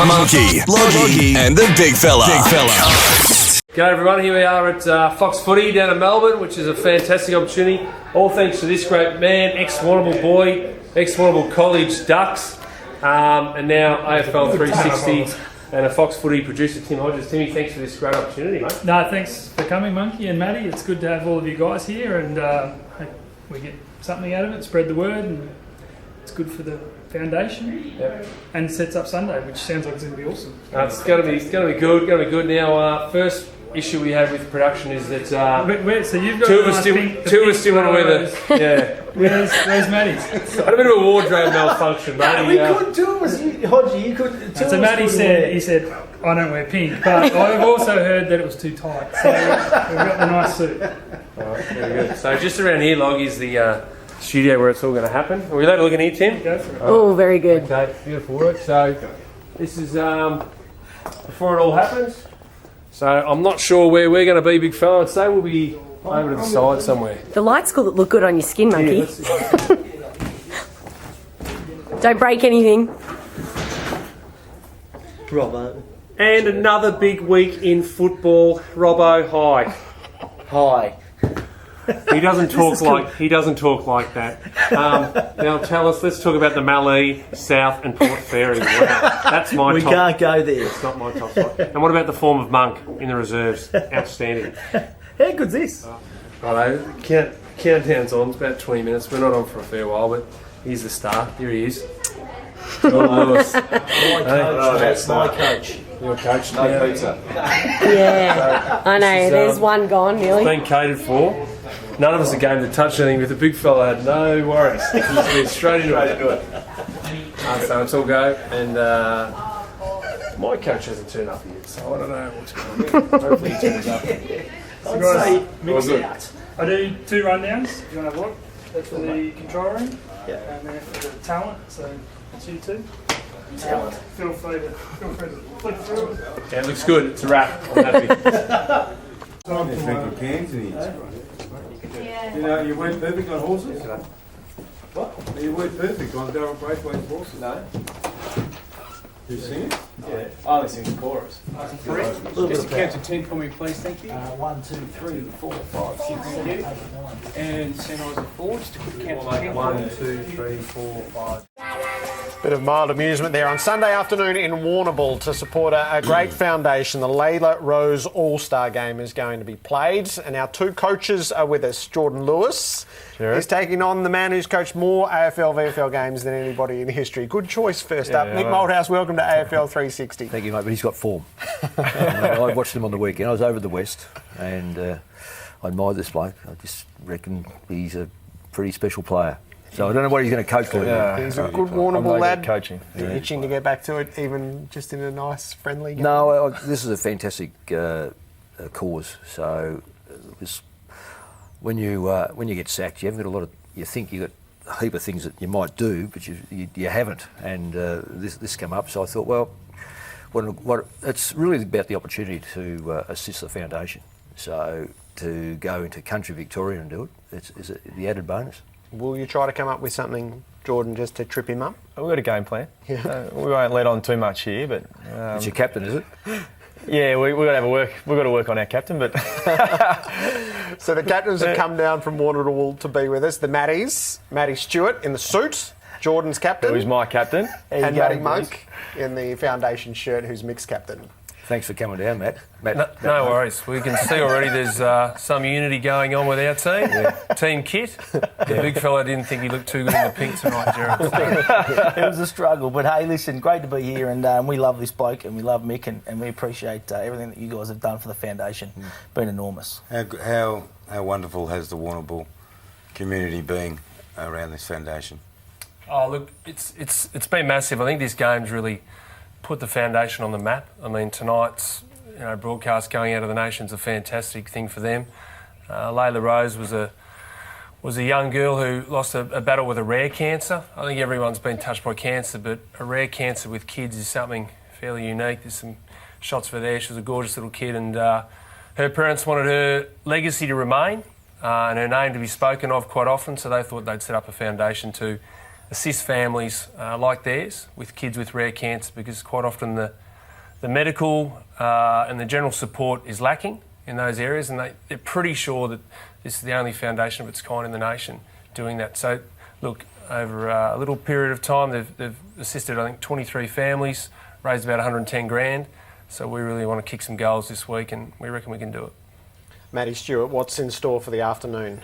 Monkey, Loggy, and the Big Fella. G'day everyone, here we are at Fox Footy down in Melbourne, which is a fantastic opportunity. All thanks to this great man, ex-Warrnambool boy, ex-Warrnambool College Ducks, and now AFL 360 and a Fox Footy producer, Tim Hodges. Timmy, thanks for this great opportunity, mate. No, thanks for coming, Monkey and Matty. It's good to have all of you guys here, and hope we get something out of it, spread the word, and it's good for the foundation. Yep. And sets up Sunday, which sounds like it's going to be awesome. It's going to be good. Now, first issue we have with production is that So you've got two of us still want to wear the Where's Matty's? had a bit of a wardrobe malfunction, mate. We couldn't do it. Hodgie, you could. So Matty said, I don't wear pink, but I've also heard that it was too tight. So we've got the nice suit. Alright, very good. So just around here, Log, is the studio where it's all going to happen. Are we allowed to look in here, Tim? Go for it. Oh, very good. Okay, beautiful work. So this is before it all happens. So I'm not sure where we're going to be, big fella. I'd say we'll be over to the side somewhere. The lights could look good on your skin, Monkey. Yeah, let's- Don't break anything. Robbo. and another big week in football. Robbo, hi. Hi. He doesn't talk like that. Now tell us. Let's talk about the Mallee, South, and Port Fairy. Wow, that's my We top. can't go there. It's not my top spot. And what about the form of Monk in the reserves? Outstanding. How good's this? Righto, countdown's on. It's about 20 minutes. We're not on for a fair while, but here's the star. Here he is. Jordan Lewis. My coach. That's my coach. Your coach. No pizza. Yeah, I know. There's one gone, nearly. Been catered for. None of us are game to touch anything, but the big fella had no worries. He just went straight into it. So it's all go. And my coach hasn't turned up yet, so I don't know what's going on. Hopefully he turns up. I'd say mix good. it out. I do 2 rundowns. If you want to have a look. That's for the control room. Yeah. And then for the talent. So that's you two. Talent. Feel free to flick through it. Yeah, it looks good. It's a wrap. I'm happy. Drinking cans in here. You know, you weren't perfect on horses? What? You weren't perfect on Darryl Braithwaite's horses? No. You sing it? Yeah, I only sing the chorus. Just count to 10 for me, please, thank you. 1, 2, 3, 4, 5, 6, 7, 8, 9. And St. Isaac 4, just a quick count to 10. 1, 2, 3, 4, 5. Bit of mild amusement there on Sunday afternoon in Warrnambool to support a great foundation. The Layla Rose All-Star Game is going to be played, and our 2 coaches are with us. Jordan Lewis is taking on the man who's coached more AFL VFL games than anybody in history. Good choice first up. Nick Malthouse, welcome to AFL 360. Thank you, mate, but he's got form. I watched him on the weekend. I was over the West, and I admire this bloke. I just reckon he's a pretty special player. So I don't know what he's going to coach like. He's a good Warrnambool lad. Coaching. Itching to get back to it, even just in a nice, friendly game. No, this is a fantastic cause. So it was, when you get sacked, you haven't got a lot of. You think you got a heap of things that you might do, but you haven't. And this came up, so I thought, well, what it's really about the opportunity to assist the foundation. So to go into country Victoria and do it, it's the added bonus. Will you try to come up with something, Jordan, just to trip him up? We've got a game plan. We won't let on too much here, but... It's your captain, is it? Yeah, we've got to have a work. We've got to work on our captain, but... So the captains have come down from Warrnambool to be with us. The Matties, Matty Stewart in the suit, Jordan's captain. Who's my captain? And Matty Monk in the foundation shirt, who's mixed captain. Thanks for coming down, Matt. No worries. We can see already there's some unity going on with our team. Team kit. The big fella didn't think he looked too good in the pink tonight, Gerald. It was a struggle, but hey, listen, great to be here, and we love this bloke, and we love Mick, and we appreciate everything that you guys have done for the foundation. Been enormous. How wonderful has the Warrnambool community been around this foundation? Oh, look, it's been massive. I think this game's really put the foundation on the map. I mean, tonight's broadcast going out of the nation's a fantastic thing for them. Layla Rose was a young girl who lost a battle with a rare cancer. I think everyone's been touched by cancer, but a rare cancer with kids is something fairly unique. There's some shots for there. She was a gorgeous little kid, and her parents wanted her legacy to remain and her name to be spoken of quite often, so they thought they'd set up a foundation to assist families like theirs with kids with rare cancer, because quite often the medical and the general support is lacking in those areas, and they're pretty sure that this is the only foundation of its kind in the nation doing that. So, look, over a little period of time, they've assisted, I think, 23 families, raised about 110 grand. So we really want to kick some goals this week, and we reckon we can do it. Matty Stewart, what's in store for the afternoon?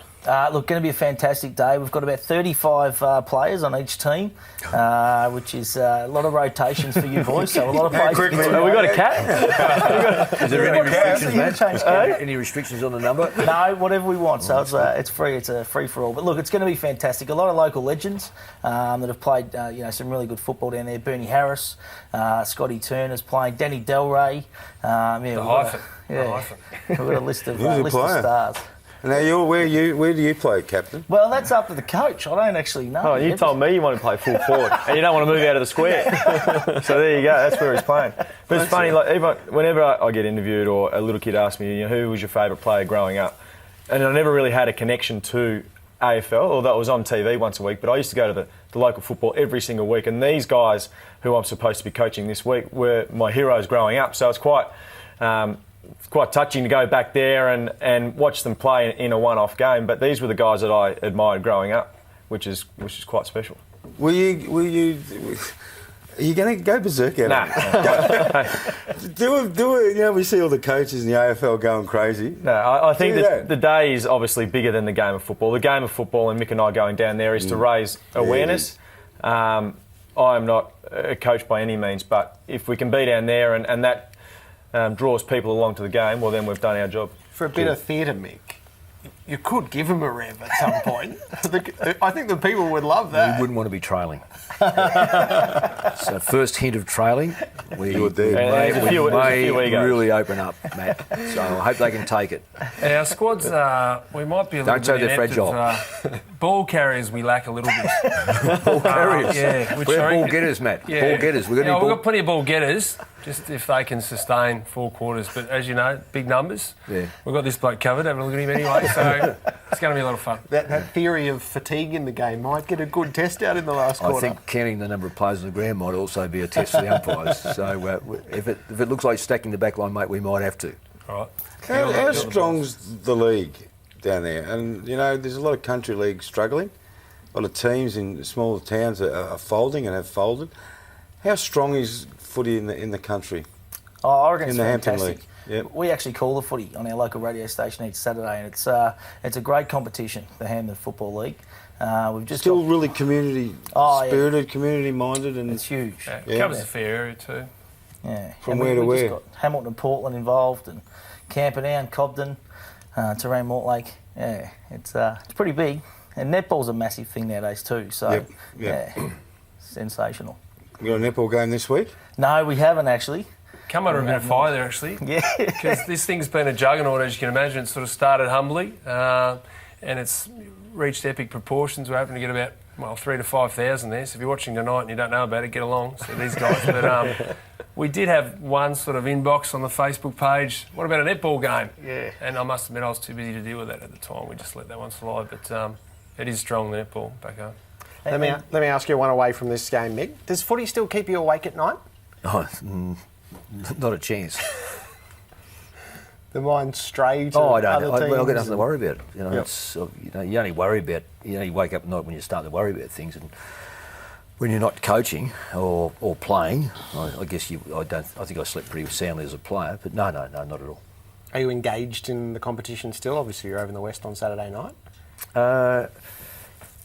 Look, going to be a fantastic day. We've got about 35 players on each team, which is a lot of rotations for you boys. So a lot of players. Have we got a cap? Is there any restrictions, Matt? Any restrictions on the number? No, whatever we want. So it's free. It's a free for all. But look, it's going to be fantastic. A lot of local legends that have played, some really good football down there. Bernie Harris, Scotty Turner's playing. Danny Delray. The hyphen. We've got a list of Who's the player? stars. Now, where do you play, Captain? Well, that's up to the coach. I don't actually know. Oh, you told me you want to play full forward and you don't want to move out of the square. So there you go. That's where he's playing. But it's funny, like even whenever I get interviewed or a little kid asks me, who was your favourite player growing up, and I never really had a connection to AFL, although it was on TV once a week. But I used to go to the local football every single week, and these guys who I'm supposed to be coaching this week were my heroes growing up. So it's quite touching to go back there and watch them play in a one-off game. But these were the guys that I admired growing up, which is quite special. Are you going to go berserk at it? Do it. We see all the coaches in the AFL going crazy. No, I think that the day is obviously bigger than the game of football. The game of football, and Mick and I going down there, is to raise awareness. I am not a coach by any means, but if we can be down there and that draws people along to the game, well, then we've done our job. For a bit of theatre, Mick, you could give them a rev at some point. I think the people would love that. We wouldn't want to be trailing. So first hint of trailing, we may really open up, Matt. So I hope they can take it. And our squads, we might be a little Don't say they're fragile. Ball carriers, we lack a little bit. Ball carriers? We're ball getters, Matt. Yeah. Ball getters. We've got plenty of ball getters, just if they can sustain 4 quarters. But as you know, big numbers. Yeah. We've got this bloke covered. Have a look at him anyway. So it's going to be a lot of fun. That theory of fatigue in the game might get a good test out in the last quarter. I think counting the number of players on the ground might also be a test for the umpires. So if it looks like stacking the back line, mate, we might have to. All right. How strong's the league down there? And, there's a lot of country leagues struggling. A lot of teams in smaller towns are folding and have folded. How strong is footy in the country? I reckon it's in the Hampton fantastic. League. Yep. We actually call the footy on our local radio station each Saturday, and it's a great competition, the Hampton Football League. We've just really community spirited, community minded, and it's huge. It covers a fair area too. Yeah. From where to where? Just got Hamilton and Portland involved, and Camperdown, Cobden, Terrain Mortlake. Yeah, it's pretty big. And netball's a massive thing nowadays too. So sensational. You got a netball game this week? No, we haven't actually. Come under a bit of fire there, actually. Yeah. Because this thing's been a juggernaut, as you can imagine. It sort of started humbly, and it's reached epic proportions. We're hoping to get about 3,000 to 5,000 there. So if you're watching tonight and you don't know about it, get along. So these guys, but we did have one sort of inbox on the Facebook page. What about a netball game? Yeah. And I must admit, I was too busy to deal with that at the time. We just let that one slide. But it is strong, the netball back home. Let me ask you one away from this game, Mick. Does footy still keep you awake at night? Oh, not a chance. The mind's straight. I don't. I've got nothing to worry about. It's you only worry about. You only wake up at night when you start to worry about things, and when you're not coaching or playing, I guess I think I slept pretty soundly as a player. But no, not at all. Are you engaged in the competition still? Obviously, you're over in the West on Saturday night.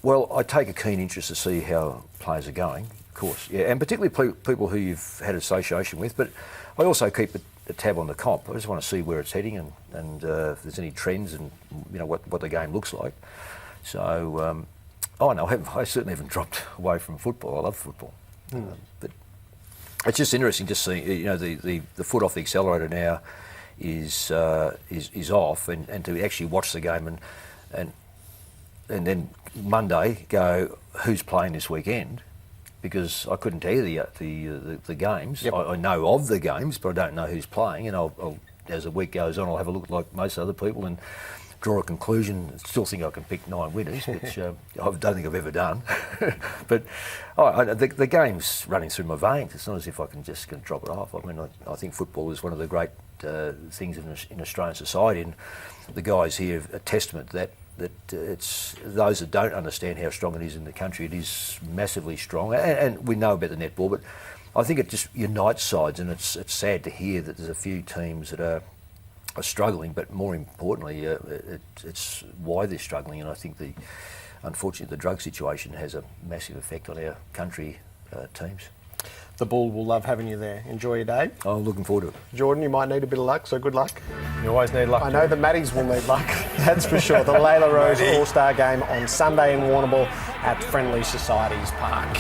Well, I take a keen interest to see how players are going, of course, and particularly people who you've had association with. But I also keep a tab on the comp. I just want to see where it's heading and if there's any trends and what the game looks like. So, I certainly haven't dropped away from football. I love football, but it's just interesting to see. The foot off the accelerator now is off, and to actually watch the game and then Monday go, who's playing this weekend? Because I couldn't tell you the games. Yep. I know of the games, but I don't know who's playing. And I'll as the week goes on, I'll have a look like most other people and draw a conclusion. Still think I can pick 9 winners, which I don't think I've ever done. But the game's running through my veins. It's not as if I can just drop it off. I mean, I think football is one of the great things in Australian society, and the guys here are a testament to that. It's those that don't understand how strong it is in the country. It is massively strong, and we know about the netball, but I think it just unites sides, and it's sad to hear that there's a few teams that are struggling, but more importantly, it's why they're struggling. And I think unfortunately, the drug situation has a massive effect on our country teams. The Bull will love having you there. Enjoy your day. I'm looking forward to it. Jordan, you might need a bit of luck, so good luck. You always need luck. I know the Maddies will need luck, that's for sure. The Layla Rose All-Star game on Sunday in Warrnambool at Friendly Societies Park.